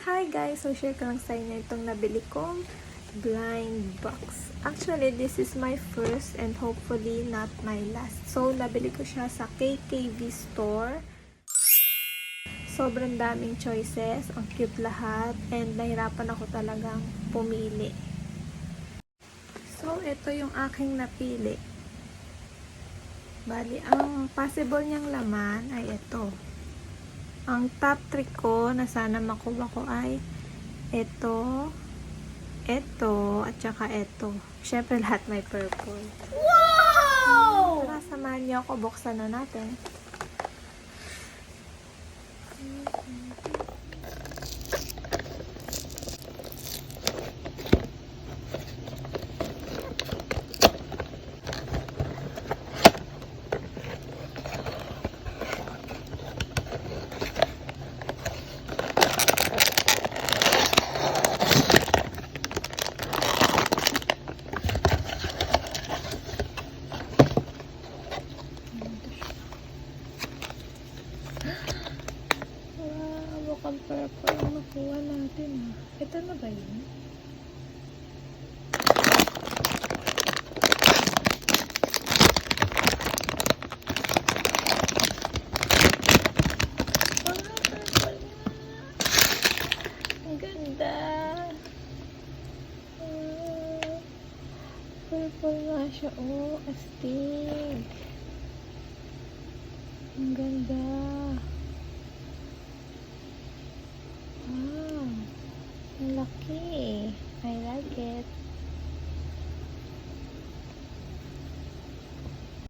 Hi guys! So share ko lang sa inyo itong nabili kong blind box. Actually, this is my first and hopefully not my last. So, nabili ko siya sa KKV store. Sobrang daming choices. Ang cute lahat. And nahirapan ako talagang pumili. So, ito yung aking napili. Bali, ang possible niyang laman ay ito. Ang top 3 ko na sana makuha ko ay ito, at saka ito. Syempre lahat may purple. Wow! Tara, samahan niyo ako. Buksan na natin. Mukhang purple ang nakuha natin. Ito na ba yun? Purple na. Ang ganda. Purple nga siya. Oh, astig. Ang ganda.